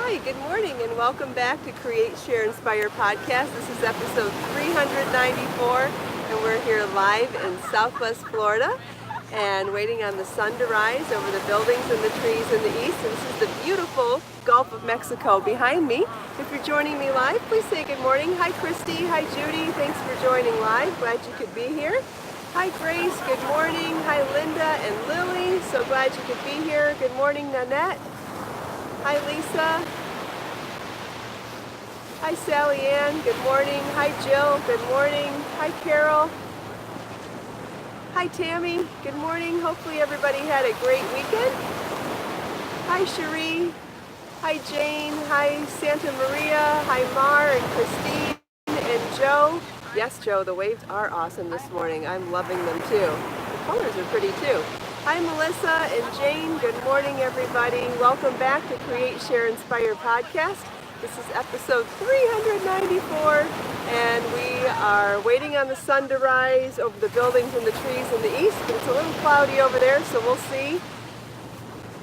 Hi, good morning, and welcome back to Create, Share, Inspire podcast. This is episode 394, and we're here live in Southwest Florida and waiting on the sun to rise over the buildings and the trees in the east. And this is the beautiful Gulf of Mexico behind me. If you're joining me live, please say good morning. Hi, Christy. Hi, Judy. Thanks for joining live. Glad you could be here. Hi, Grace. Good morning. Hi, Linda and Lily. So glad you could be here. Good morning, Nanette. Hi, Lisa. Hi, Sally Ann. Good morning. Hi, Jill. Good morning. Hi, Carol. Hi, Tammy. Good morning. Hopefully everybody had a great weekend. Hi, Cherie. Hi, Jane. Hi, Santa Maria. Hi, Mar and Christine and Joe. Yes, Joe, the waves are awesome this morning. I'm loving them too. The colors are pretty too. Hi, Melissa and Jane. Good morning, everybody. Welcome back to Create, Share, Inspire podcast. This is episode 394, and we are waiting on the sun to rise over the buildings and the trees in the east. It's a little cloudy over there, so we'll see.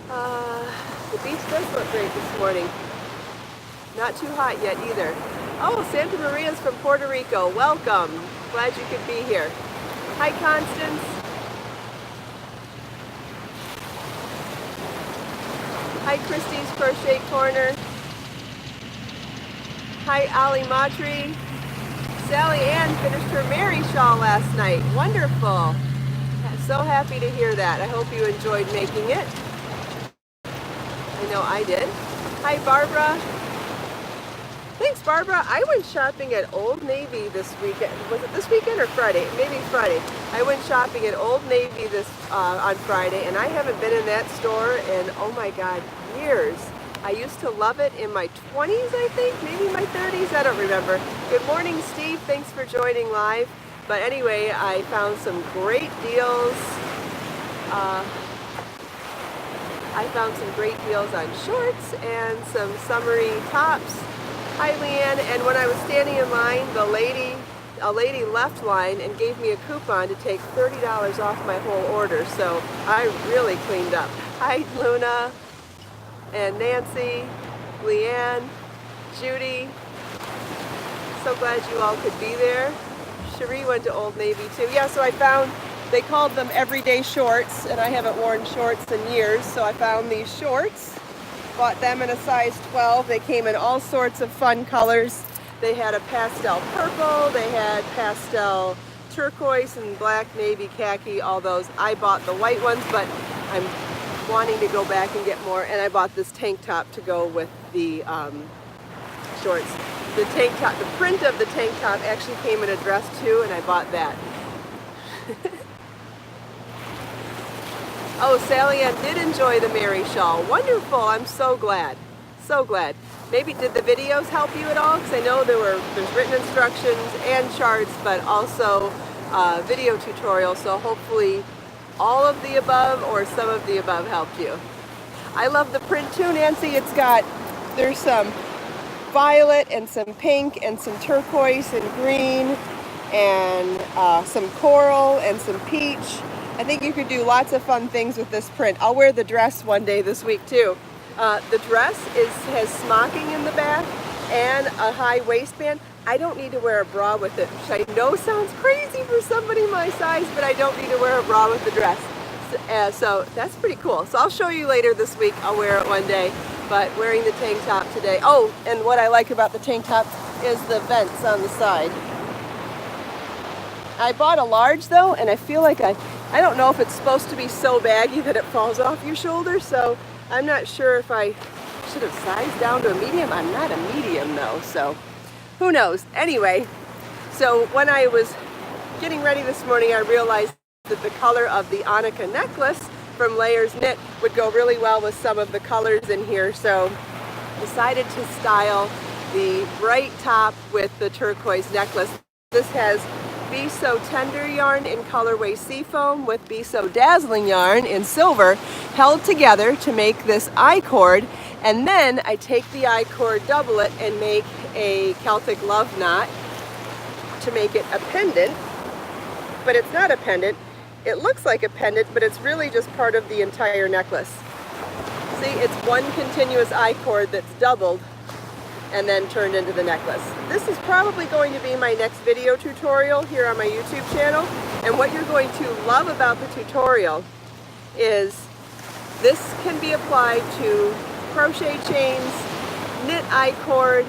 The beach does look great this morning. Not too hot yet either. Oh, Santa Maria's from Puerto Rico. Welcome. Glad you could be here. Hi, Constance. Hi, Christy's Crochet Corner. Hi, Ali Matri. Sally Ann finished her Mary shawl last night. Wonderful. So happy to hear that. I hope you enjoyed making it. I know I did. Hi, Barbara. Thanks, Barbara. I went shopping at Old Navy this weekend. Was it this weekend or Friday? Maybe Friday. I went shopping at Old Navy on Friday, and I haven't been in that store in, oh my God, years. I used to love it in my 20s, I think, maybe my 30s, I don't remember. Good morning, Steve. Thanks for joining live. But anyway, I found some great deals. I found some great deals on shorts and some summery tops. Hi, Leanne. And when I was standing in line, a lady left line and gave me a coupon to take $30 off my whole order. So I really cleaned up. Hi, Luna. And Nancy, Leanne, Judy. So glad you all could be there. Cherie went to Old Navy too. Yeah, so I found, they called them everyday shorts, and I haven't worn shorts in years, so I found these shorts. Bought them in a size 12. They came in all sorts of fun colors. They had a pastel purple, they had pastel turquoise and black, navy, khaki, all those. I bought the white ones, but I'm wanting to go back and get more, and I bought this tank top to go with the shorts. The tank top, the print of the tank top actually came in a dress too, and I bought that. Oh, Sally Ann did enjoy the Mary shawl. Wonderful. I'm so glad. So glad. Maybe did the videos help you at all? Because I know there's written instructions and charts, but also video tutorials. So hopefully all of the above or some of the above helped you. I love the print too, Nancy. There's some violet and some pink and some turquoise and green and some coral and some peach. I think you could do lots of fun things with this print. I'll wear the dress one day this week too. The dress has smocking in the back and a high waistband. I don't need to wear a bra with it, which I know sounds crazy for somebody my size, but I don't need to wear a bra with the dress. So that's pretty cool. So I'll show you later this week. I'll wear it one day, but wearing the tank top today. Oh, and what I like about the tank top is the vents on the side. I bought a large though, and I feel like I don't know if it's supposed to be so baggy that it falls off your shoulder, so I'm not sure if I should have sized down to a medium. I'm not a medium though, so who knows? Anyway, so when I was getting ready this morning, I realized that the color of the Annika necklace from Layers Knit would go really well with some of the colors in here, so decided to style the bright top with the turquoise necklace. This has Be So Tender yarn in colorway Seafoam with Be So Dazzling yarn in silver held together to make this I-cord, and then I take the I-cord, double it, and make a Celtic love knot to make it a pendant, but it's not a pendant. It looks like a pendant, but it's really just part of the entire necklace. Does See, it's one continuous I-cord that's doubled and then turned into the necklace. This is probably going to be my next video tutorial here on my YouTube channel. And what you're going to love about the tutorial is this can be applied to crochet chains, knit I-cord,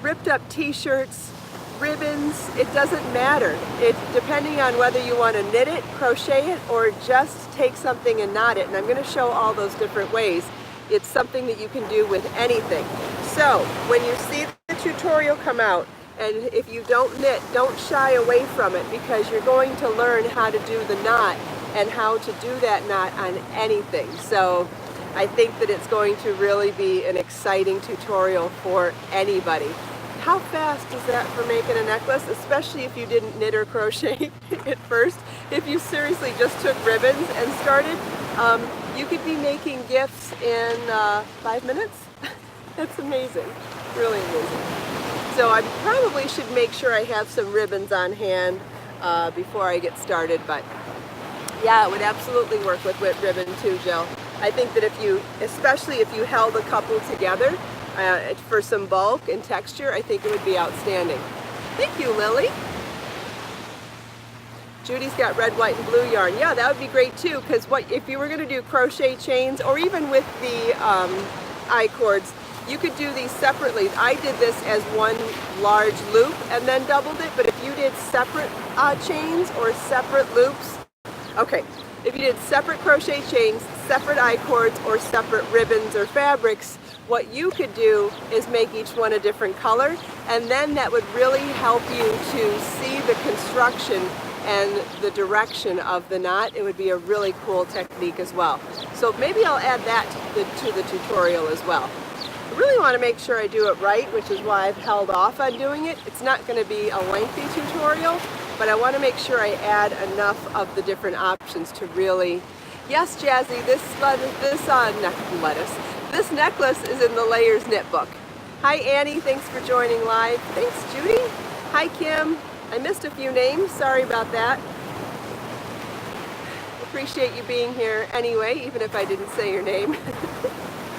ripped up t-shirts, ribbons. It doesn't matter. It's depending on whether you want to knit it, crochet it, or just take something and knot it. And I'm going to show all those different ways. It's something that you can do with anything. So when you see the tutorial come out, and if you don't knit, don't shy away from it, because you're going to learn how to do the knot and how to do that knot on anything. So I think that it's going to really be an exciting tutorial for anybody. How fast is that for making a necklace, especially if you didn't knit or crochet at first? If you seriously just took ribbons and started, you could be making gifts in 5 minutes. That's amazing, really amazing. So I probably should make sure I have some ribbons on hand before I get started, but yeah, it would absolutely work with whipped ribbon too, Jill. I think that if you, especially if you held a couple together for some bulk and texture, I think it would be outstanding. Thank you, Lily. Judy's got red, white, and blue yarn. Yeah, that would be great too, because if you were going to do crochet chains, or even with the I-cords, you could do these separately. I did this as one large loop and then doubled it, but if you did separate chains or separate loops, okay, if you did separate crochet chains, separate I-cords, or separate ribbons or fabrics, what you could do is make each one a different color, and then that would really help you to see the construction and the direction of the knot. It would be a really cool technique as well. So maybe I'll add that to the tutorial as well. I really want to make sure I do it right, which is why I've held off on doing it. It's not going to be a lengthy tutorial, but I want to make sure I add enough of the different options to really... Yes, Jazzy, this necklace is in the Layers Knit book. Hi, Annie. Thanks for joining live. Thanks, Judy. Hi, Kim. I missed a few names. Sorry about that. Appreciate you being here anyway, even if I didn't say your name.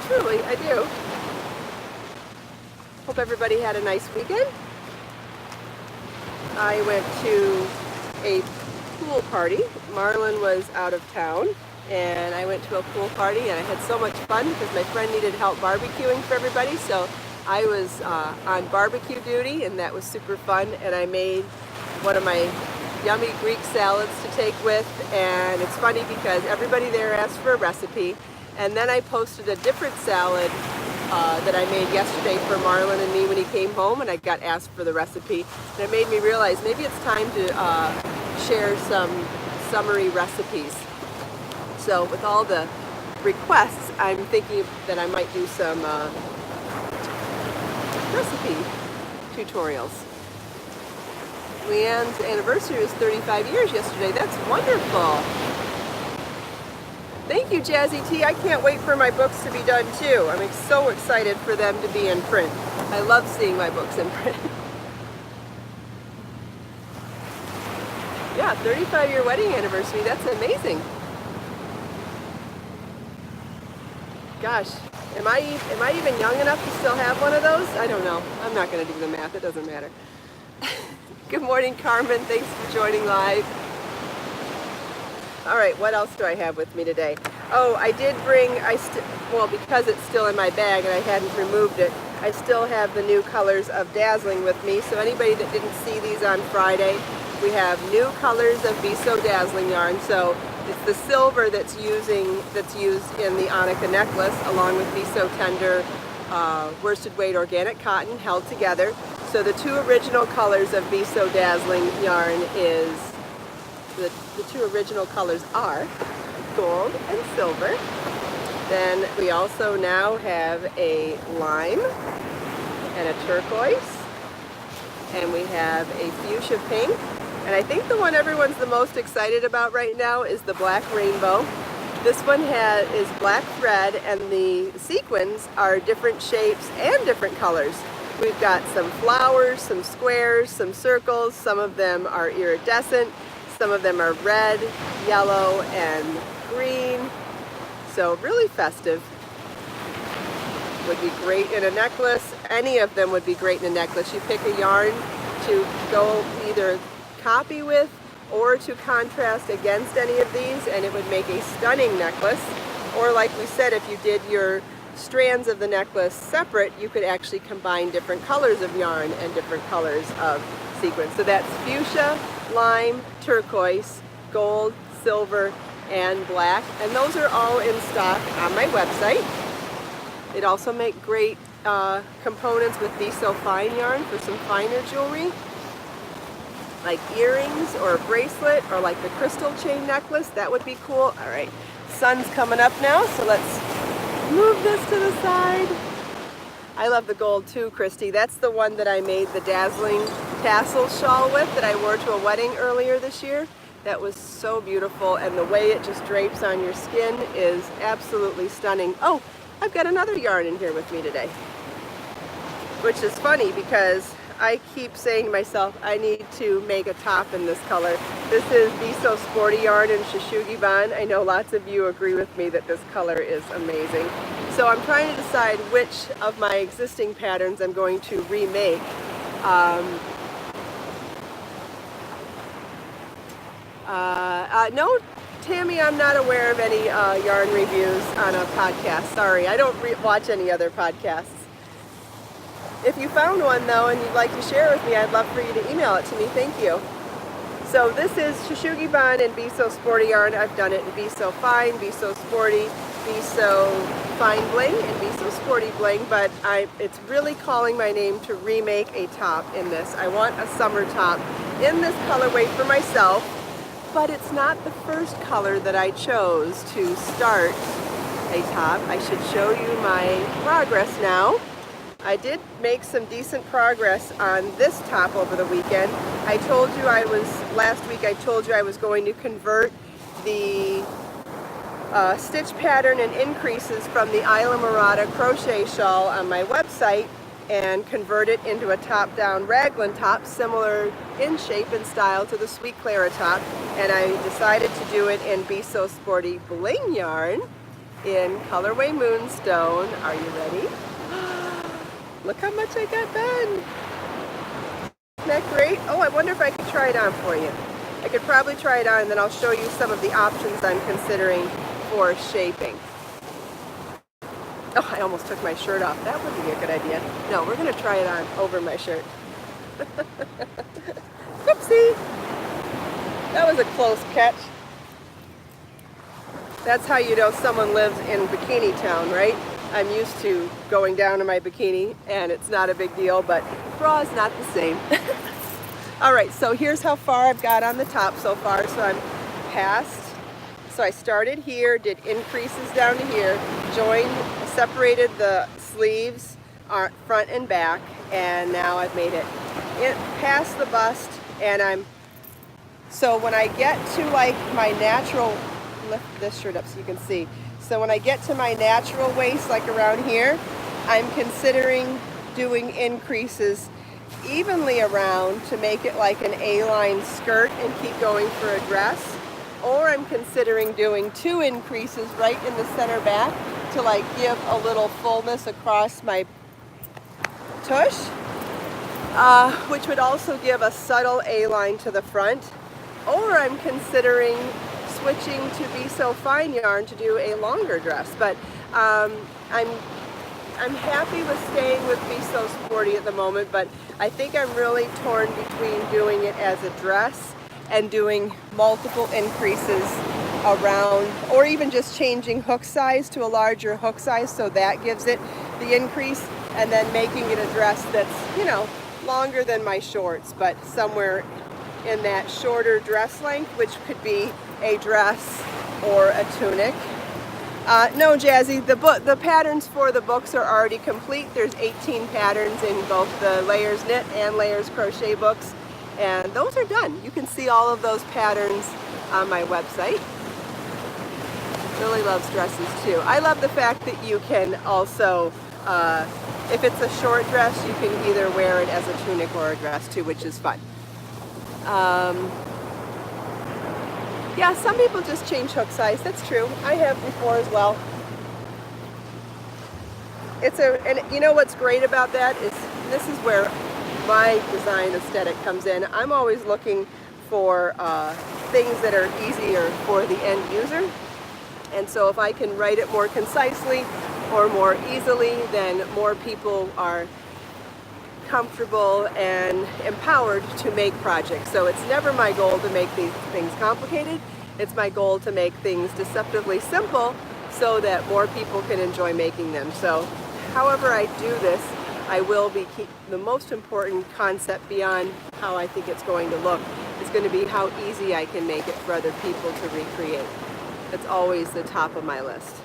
Truly, I do. Hope everybody had a nice weekend. I went to a pool party. Marlon was out of town, and I went to a pool party, and I had so much fun because my friend needed help barbecuing for everybody, so I was on barbecue duty, and that was super fun. And I made one of my yummy Greek salads to take with, and it's funny because everybody there asked for a recipe, and then I posted a different salad that I made yesterday for Marlon and me when he came home, and I got asked for the recipe, and it made me realize maybe it's time to share some summery recipes. So with all the requests, I'm thinking that I might do some recipe tutorials. Leanne's anniversary was 35 years yesterday. That's wonderful. Thank you, Jazzy T. I can't wait for my books to be done too. I'm so excited for them to be in print. I love seeing my books in print. Yeah, 35-year wedding anniversary. That's amazing. Gosh, am I even young enough to still have one of those? I don't know. I'm not going to do the math. It doesn't matter. Good morning, Carmen. Thanks for joining live. All right, what else do I have with me today? Oh, I did bring, well, because it's still in my bag and I hadn't removed it, I still have the new colors of Dazzling with me. So anybody that didn't see these on Friday, we have new colors of Be So Dazzling yarn. So it's the silver that's used in the Annika necklace, along with Be So Tender worsted weight organic cotton held together. So the two original colors of Be So Dazzling yarn is, the two original colors are gold and silver. Then we also now have a lime and a turquoise, and we have a fuchsia pink. And I think the one everyone's the most excited about right now is the black rainbow. This one is black thread, and the sequins are different shapes and different colors. We've got some flowers, some squares, some circles. Some of them are iridescent. Some of them are red, yellow, and green. So really festive. would be great in a necklace. Any of them would be great in a necklace. You pick a yarn to go either copy with or to contrast against any of these, and it would make a stunning necklace. Or like we said, if you did your strands of the necklace separate, you could actually combine different colors of yarn and different colors of sequins. So that's fuchsia, lime, turquoise, gold, silver, and black, and those are all in stock on my website. It also make great components with Be So Fine yarn for some finer jewelry, like earrings or a bracelet, or like the crystal chain necklace. That would be cool. All right, sun's coming up now, so let's move this to the side. I love the gold too, Christy. That's the one that I made the dazzling tassel shawl with that I wore to a wedding earlier this year. That was so beautiful, and the way it just drapes on your skin is absolutely stunning. Oh, I've got another yarn in here with me today, which is funny because I keep saying to myself, I need to make a top in this color. This is Be So Sporty yarn in Shishugi Ban. I know lots of you agree with me that this color is amazing. So I'm trying to decide which of my existing patterns I'm going to remake. No, Tammy, I'm not aware of any yarn reviews on a podcast. Sorry, I don't watch any other podcasts. If you found one though and you'd like to share with me, I'd love for you to email it to me. Thank you. So this is Shishugi Ban and Be So Sporty yarn. I've done it in Be So Fine, Be So Sporty, Be So Fine Bling, and Be So Sporty Bling, but it's really calling my name to remake a top in this. I want a summer top in this colorway for myself, but it's not the first color that I chose to start a top. I should show you my progress now. I did make some decent progress on this top over the weekend. Last week I told you I was going to convert the stitch pattern and increases from the Isla Morada crochet shawl on my website and convert it into a top-down raglan top, similar in shape and style to the Sweet Clara top. And I decided to do it in Be So Sporty Bling yarn in colorway Moonstone. Are you ready? Look how much I got done. Isn't that great? Oh, I wonder if I could try it on for you. I could probably try it on, and then I'll show you some of the options I'm considering for shaping. Oh, I almost took my shirt off. That wouldn't be a good idea. No, we're going to try it on over my shirt. Whoopsie! That was a close catch. That's how you know someone lives in bikini town, right? I'm used to going down in my bikini, and it's not a big deal, but bra is not the same. All right, so here's how far I've got on the top so far. So I'm past. So I started here, did increases down to here, separated the sleeves, front and back, and now I've made it past the bust, and so when I get to like my natural, lift this shirt up so you can see. So when I get to my natural waist, like around here, I'm considering doing increases evenly around to make it like an A-line skirt and keep going for a dress. Or I'm considering doing 2 increases right in the center back to like give a little fullness across my tush, which would also give a subtle A-line to the front. Or I'm considering switching to Be So Fine yarn to do a longer dress, but I'm happy with staying with Be So Sporty at the moment, but I think I'm really torn between doing it as a dress and doing multiple increases around, or even just changing hook size to a larger hook size so that gives it the increase, and then making it a dress that's, you know, longer than my shorts, but somewhere in that shorter dress length, which could be a dress or a tunic. No, Jazzy, the patterns for the books are already complete. There's 18 patterns in both the Layers Knit and Layers Crochet books, and those are done. You can see all of those patterns on my website. Lily loves dresses too. I love the fact that you can also, if it's a short dress, you can either wear it as a tunic or a dress too, which is fun. Yeah, some people just change hook size. That's true. I have before as well. and you know what's great about that is this is where my design aesthetic comes in. I'm always looking for things that are easier for the end user. And so if I can write it more concisely or more easily, then more people are comfortable and empowered to make projects. So it's never my goal to make these things complicated. It's my goal to make things deceptively simple so that more people can enjoy making them. So however I do this, I will be the most important concept beyond how I think it's going to look is going to be how easy I can make it for other people to recreate. That's always the top of my list.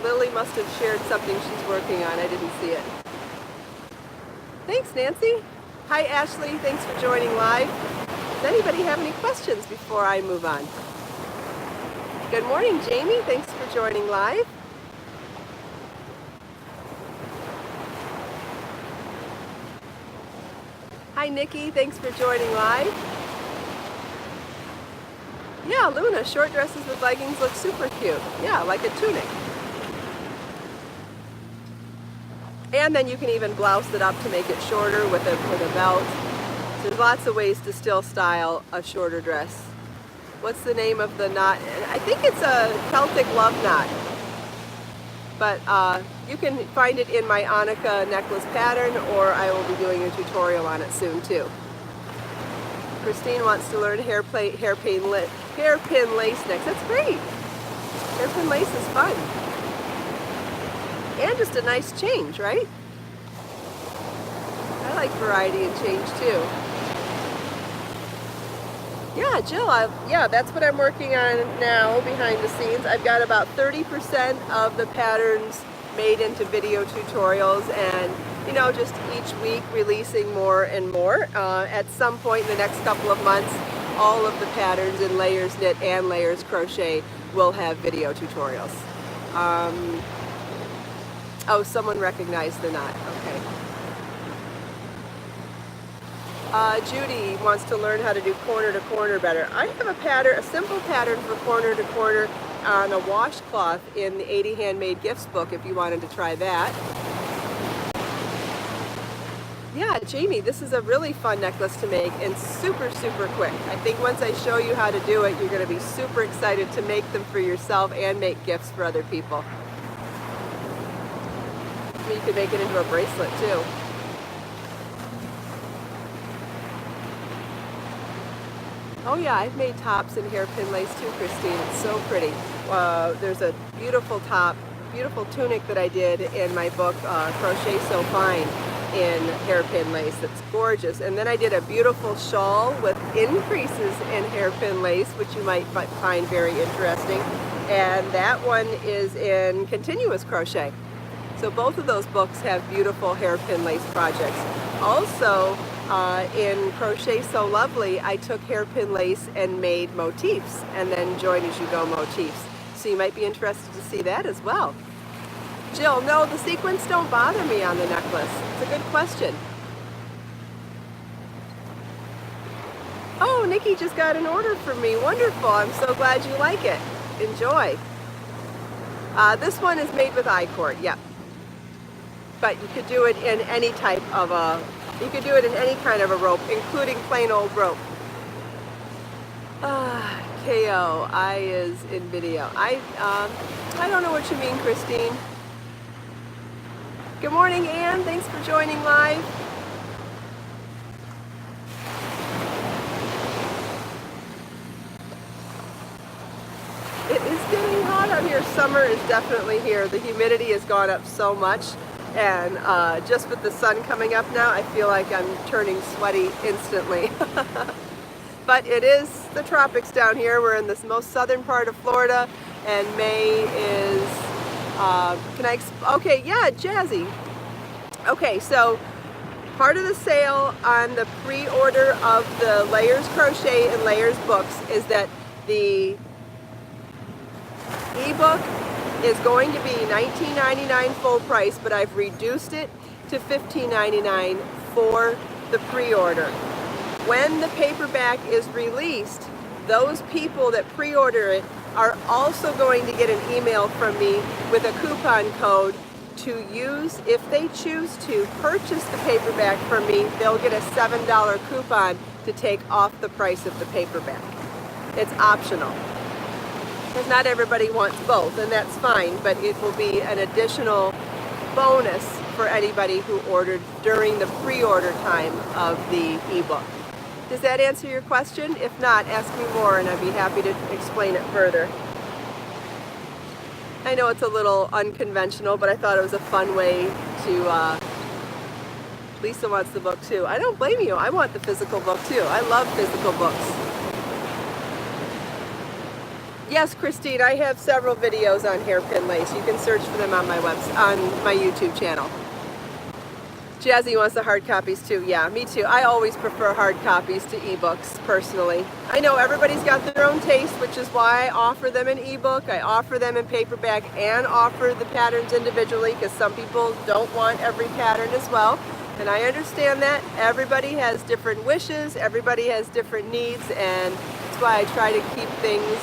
Lily must have shared something she's working on. I didn't see it. Thanks, Nancy. Hi, Ashley. Thanks for joining live. Does anybody have any questions before I move on? Good morning, Jamie. Thanks for joining live. Hi, Nikki. Thanks for joining live. Yeah, Luna, short dresses with leggings look super cute. Yeah, like a tunic. And then you can even blouse it up to make it shorter with a belt. So there's lots of ways to still style a shorter dress. What's the name of the knot? I think it's a Celtic love knot. But you can find it in my Annika necklace pattern, or I will be doing a tutorial on it soon too. Christine wants to learn hairpin lace next. That's great. Hairpin lace is fun. And just a nice change, right? I like variety and change too. Yeah, Jill, yeah, that's what I'm working on now behind the scenes. I've got about 30% of the patterns made into video tutorials, and you know, just each week releasing more and more. At some point in the next couple of months, all of the patterns in Layers Knit and Layers Crochet will have video tutorials. Oh, someone recognized the knot. Okay. Judy wants to learn how to do corner to corner better. I have a pattern, a simple pattern for corner to corner on a washcloth in the 80 Handmade Gifts book if you wanted to try that. Yeah, Jamie, this is a really fun necklace to make and super, super quick. I think once I show you how to do it, you're going to be super excited to make them for yourself and make gifts for other people. You can make it into a bracelet too. Oh yeah, I've made tops in hairpin lace too, Christine. It's so pretty. There's a beautiful top, beautiful tunic that I did in my book, Crochet So Fine, in hairpin lace. That's gorgeous. And then I did a beautiful shawl with increases in hairpin lace, which you might find very interesting. And that one is in continuous crochet. So both of those books have beautiful hairpin lace projects. Also, in Crochet So Lovely, I took hairpin lace and made motifs, and then join as you go motifs. So you might be interested to see that as well. Jill, no, the sequins don't bother me on the necklace. It's a good question. Oh, Nikki just got an order from me. Wonderful. I'm so glad you like it. Enjoy. This one is made with I-cord, yep. But you could do it in any type of you could do it in any kind of a rope, including plain old rope. KO, I is in video. I don't know what you mean, Christine. Good morning, Anne. Thanks for joining live. It is getting hot out here. Summer is definitely here. The humidity has gone up so much. And just with the sun coming up now, I feel like I'm turning sweaty instantly. But it is the tropics down here. We're in this most southern part of Florida, and May is, okay, yeah, Jazzy. Okay, so part of the sale on the pre-order of the Layers Crochet and Layers books is that the ebook is going to be $19.99 full price, but I've reduced it to $15.99 for the pre-order. When the paperback is released, those people that pre-order it are also going to get an email from me with a coupon code to use. If they choose to purchase the paperback from me, they'll get a $7 coupon to take off the price of the paperback. It's optional, because not everybody wants both, and that's fine, but it will be an additional bonus for anybody who ordered during the pre-order time of the ebook. Does that answer your question? If not, ask me more and I'd be happy to explain it further. I know it's a little unconventional, but I thought it was a fun way to, Lisa wants the book too. I don't blame you. I want the physical book too. I love physical books. Yes, Christine, I have several videos on hairpin lace. You can search for them on my YouTube channel. Jazzy wants the hard copies too. Yeah, me too. I always prefer hard copies to ebooks, personally. I know everybody's got their own taste, which is why I offer them in ebook. I offer them in paperback and offer the patterns individually, because some people don't want every pattern as well. And I understand that. Everybody has different wishes, everybody has different needs, and that's why I try to keep things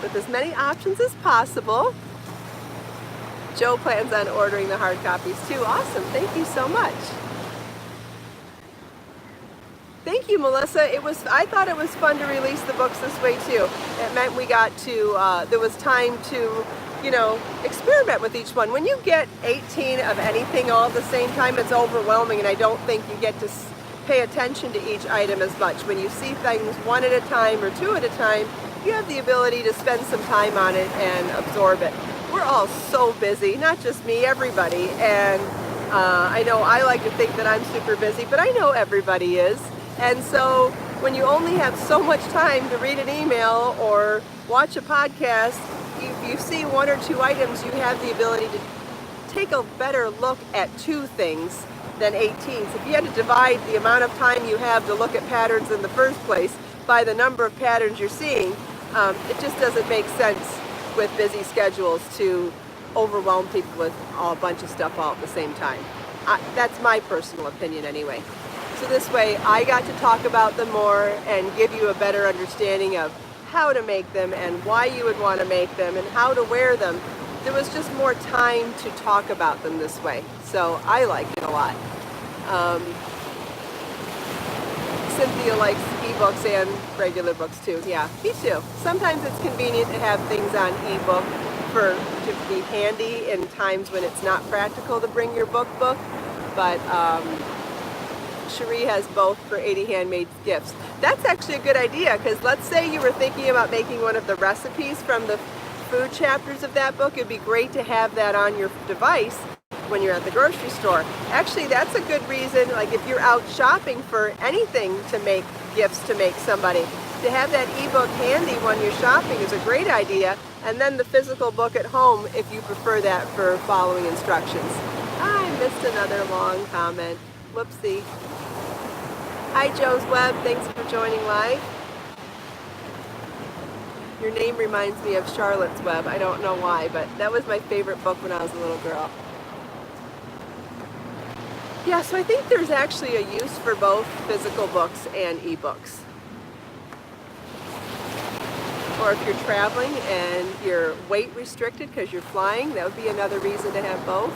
with as many options as possible. Joe plans on ordering the hard copies too. Awesome, thank you so much. Thank you, Melissa. I thought it was fun to release the books this way too. It meant we got to, there was time to, experiment with each one. When you get 18 of anything all at the same time, it's overwhelming, and I don't think you get to pay attention to each item as much. When you see things one at a time or two at a time, you have the ability to spend some time on it and absorb it. We're all so busy, not just me, everybody, and I know I like to think that I'm super busy, but I know everybody is. And so when you only have so much time to read an email or watch a podcast, if you see one or two items, you have the ability to take a better look at two things than 18. So if you had to divide the amount of time you have to look at patterns in the first place by the number of patterns you're seeing, it just doesn't make sense with busy schedules to overwhelm people with a bunch of stuff all at the same time. That's my personal opinion anyway. So this way I got to talk about them more and give you a better understanding of how to make them and why you would want to make them and how to wear them. There was just more time to talk about them this way. So I like it a lot. Cynthia likes ebooks and regular books too. Yeah, me too. Sometimes it's convenient to have things on ebook to be handy in times when it's not practical to bring your book, but Cherie has both for 80 handmade gifts. That's actually a good idea, because let's say you were thinking about making one of the recipes from the food chapters of that book. It'd be great to have that on your device when you're at the grocery store. Actually, that's a good reason, like if you're out shopping for anything to make gifts to make somebody, to have that ebook handy when you're shopping is a great idea, and then the physical book at home if you prefer that for following instructions. I missed another long comment. Whoopsie. Hi, Joe's Web. Thanks for joining live. Your name reminds me of Charlotte's Web. I don't know why, but that was my favorite book when I was a little girl. Yeah, so I think there's actually a use for both physical books and ebooks. Or if you're traveling and you're weight restricted because you're flying, that would be another reason to have both.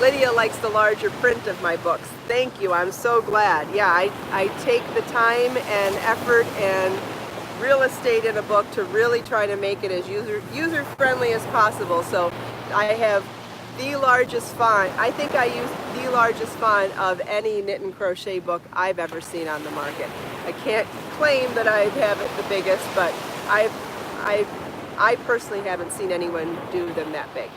Lydia likes the larger print of my books. Thank you, I'm so glad. Yeah, I take the time and effort and real estate in a book to really try to make it as user-friendly as possible. So I have the largest font. I think I use the largest font of any knit and crochet book I've ever seen on the market. I can't claim that I have it the biggest, but I personally haven't seen anyone do them that big.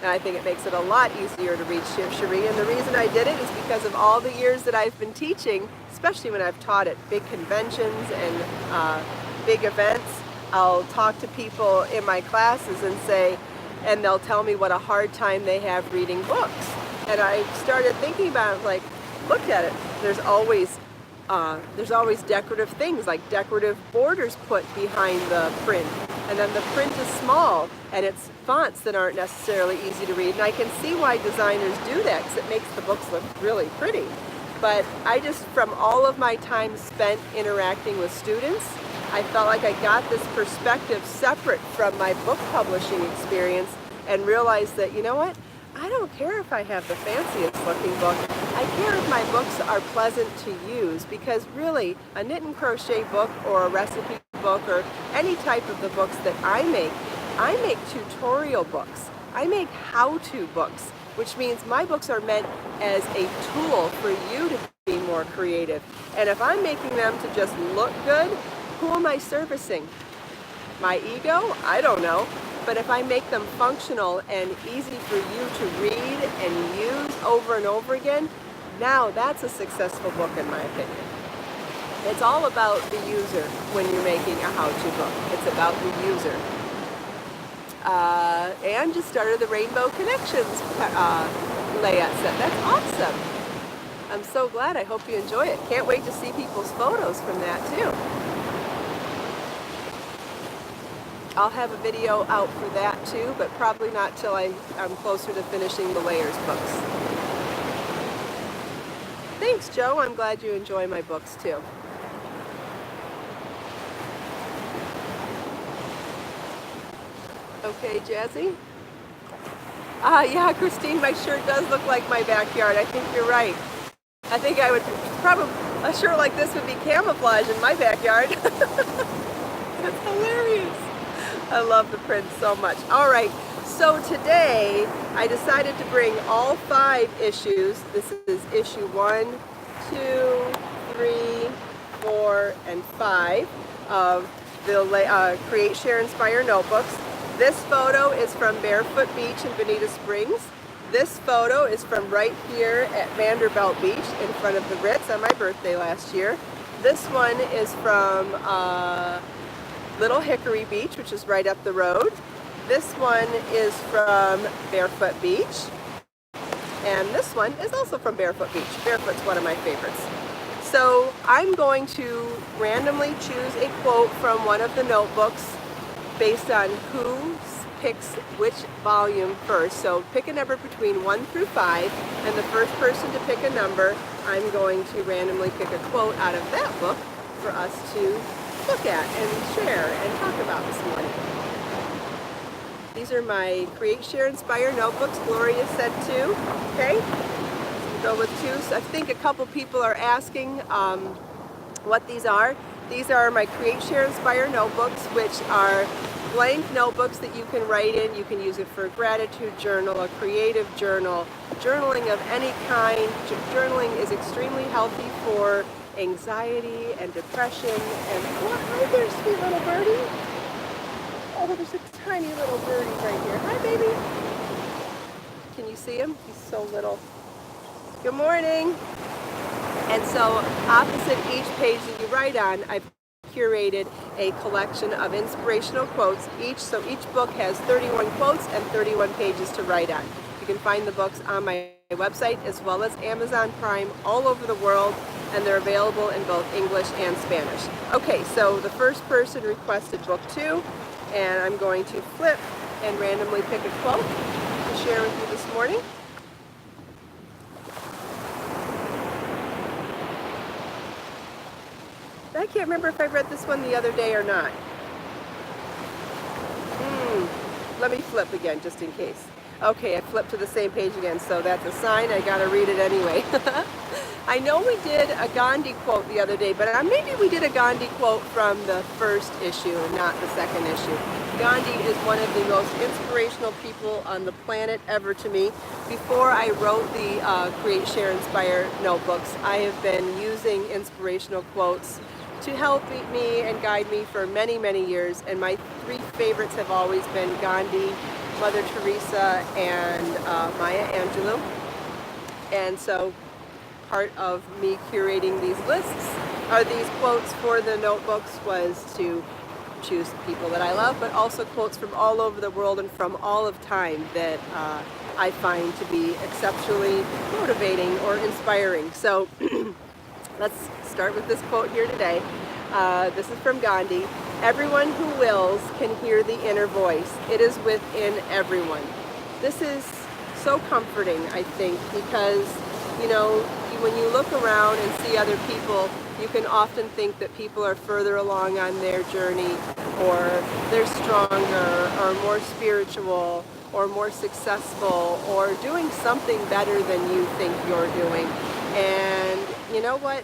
And I think it makes it a lot easier to read Cherie. And the reason I did it is because of all the years that I've been teaching, especially when I've taught at big conventions and big events. I'll talk to people in my classes and say, and they'll tell me what a hard time they have reading books. And I started thinking about it, like, looked at it. There's always decorative things, like decorative borders put behind the print. And then the print is small, and it's fonts that aren't necessarily easy to read. And I can see why designers do that, because it makes the books look really pretty. But I just, from all of my time spent interacting with students, I felt like I got this perspective separate from my book publishing experience and realized that, you know what? I don't care if I have the fanciest looking book. I care if my books are pleasant to use, because really a knit and crochet book or a recipe book or any type of the books that I make tutorial books. I make how-to books, which means my books are meant as a tool for you to be more creative. And if I'm making them to just look good, who am I servicing? My ego? I don't know. But if I make them functional and easy for you to read and use over and over again, now that's a successful book in my opinion. It's all about the user when you're making a how-to book. It's about the user. And just started the Rainbow Connections layout set. That's awesome. I'm so glad. I hope you enjoy it. Can't wait to see people's photos from that too. I'll have a video out for that too, but probably not till I'm closer to finishing the layers books. Thanks, Joe. I'm glad you enjoy my books too. Okay, Jazzy? Yeah, Christine, my shirt does look like my backyard. I think you're right. I think I would probably, a shirt like this would be camouflage in my backyard. That's hilarious. I love the print so much. All right, so today I decided to bring all 5 issues. This is issue 1, 2, 3, 4, and 5 of the Create, Share, Inspire notebooks. This photo is from Barefoot Beach in Bonita Springs. This photo is from right here at Vanderbilt Beach in front of the Ritz on my birthday last year. This one is from Little Hickory Beach, which is right up the road. This one is from Barefoot Beach. And this one is also from Barefoot Beach. Barefoot's one of my favorites. So I'm going to randomly choose a quote from one of the notebooks based on who picks which volume first. So pick a number between 1 through 5, and the first person to pick a number, I'm going to randomly pick a quote out of that book for us to look at and share and talk about this morning. These are my Create, Share, Inspire notebooks. Gloria said 2. Okay, so we'll go with 2. So I think a couple people are asking what these are. These are my Create, Share, Inspire notebooks, which are blank notebooks that you can write in. You can use it for a gratitude journal, a creative journal, journaling of any kind. Journaling is extremely healthy for anxiety and depression. And oh, hi there, sweet little birdie. Oh, there's a tiny little birdie right here. Hi, baby. Can you see him? He's so little. Good morning. And so opposite each page that you write on, I've curated a collection of inspirational quotes. So each book has 31 quotes and 31 pages to write on. You can find the books on my website as well as Amazon Prime all over the world, and they're available in both English and Spanish. Okay, so the first person requested book 2, and I'm going to flip and randomly pick a quote to share with you this morning. I can't remember if I read this one the other day or not. Let me flip again just in case. Okay, I flipped to the same page again, so that's a sign I gotta read it anyway. I know we did a Gandhi quote the other day, but maybe we did a Gandhi quote from the first issue and not the second issue. Gandhi is one of the most inspirational people on the planet ever to me. Before I wrote the Create, Share, Inspire notebooks, I have been using inspirational quotes to help me and guide me for many, many years. And my 3 favorites have always been Gandhi, Mother Teresa, and Maya Angelou. And so part of me curating these lists, or these quotes for the notebooks, was to choose people that I love, but also quotes from all over the world and from all of time that I find to be exceptionally motivating or inspiring. So let's start with this quote here today. This is from Gandhi. Everyone who wills can hear the inner voice. It is within everyone. This is so comforting, I think, because, you know, when you look around and see other people, you can often think that people are further along on their journey, or they're stronger, or more spiritual, or more successful, or doing something better than you think you're doing. And you know what?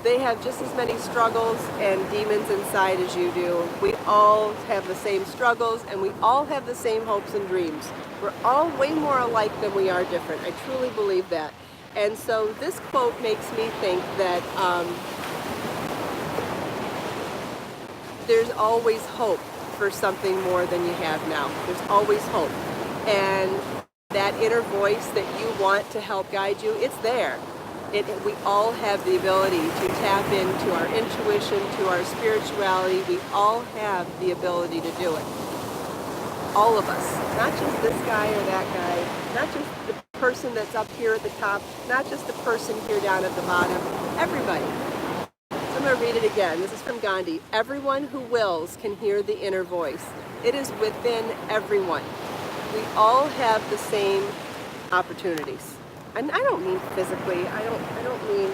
They have just as many struggles and demons inside as you do. We all have the same struggles, and we all have the same hopes and dreams. We're all way more alike than we are different. I truly believe that. And so this quote makes me think that there's always hope for something more than you have now. There's always hope. And that inner voice that you want to help guide you, it's there. We all have the ability to tap into our intuition, to our spirituality. We all have the ability to do it. All of us. Not just this guy or that guy. Not just the person that's up here at the top. Not just the person here down at the bottom. Everybody. So I'm going to read it again. This is from Gandhi. Everyone who wills can hear the inner voice. It is within everyone. We all have the same opportunities. And I don't mean physically, I don't mean,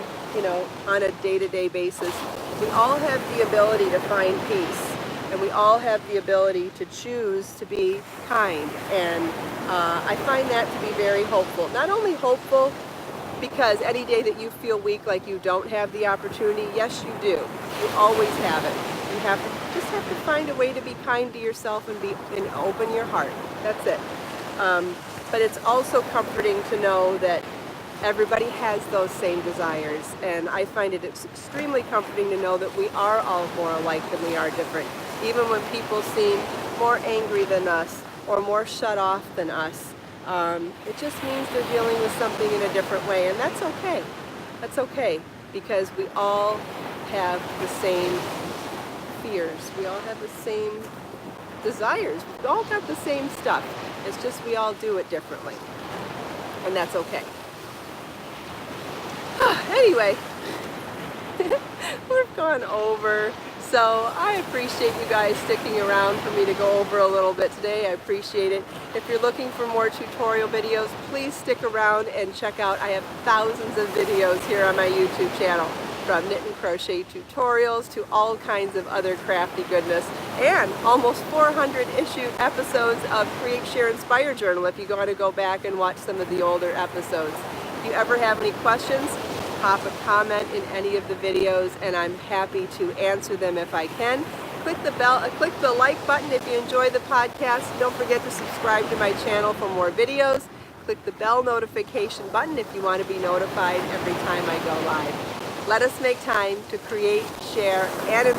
on a day-to-day basis. We all have the ability to find peace, and we all have the ability to choose to be kind. And I find that to be very hopeful. Not only hopeful because any day that you feel weak, like you don't have the opportunity, yes you do. You always have it. You just have to find a way to be kind to yourself and open your heart. That's it. But it's also comforting to know that everybody has those same desires, and I find it extremely comforting to know that we are all more alike than we are different. Even when people seem more angry than us or more shut off than us, it just means they're dealing with something in a different way, and that's okay. That's okay, because we all have the same fears. We all have the same desires. We all got the same stuff. It's just we all do it differently, and that's okay. Anyway, we've gone over, so I appreciate you guys sticking around for me to go over a little bit today. I appreciate it. If you're looking for more tutorial videos, please stick around and check out. I have thousands of videos here on my YouTube channel, from knit and crochet tutorials to all kinds of other crafty goodness, and almost 400 issued episodes of Create, Share, Inspire Journal if you want to go back and watch some of the older episodes. If you ever have any questions, pop a comment in any of the videos, and I'm happy to answer them if I can. Click the like button if you enjoy the podcast. Don't forget to subscribe to my channel for more videos. Click the bell notification button if you want to be notified every time I go live. Let us make time to create, share, and inspire.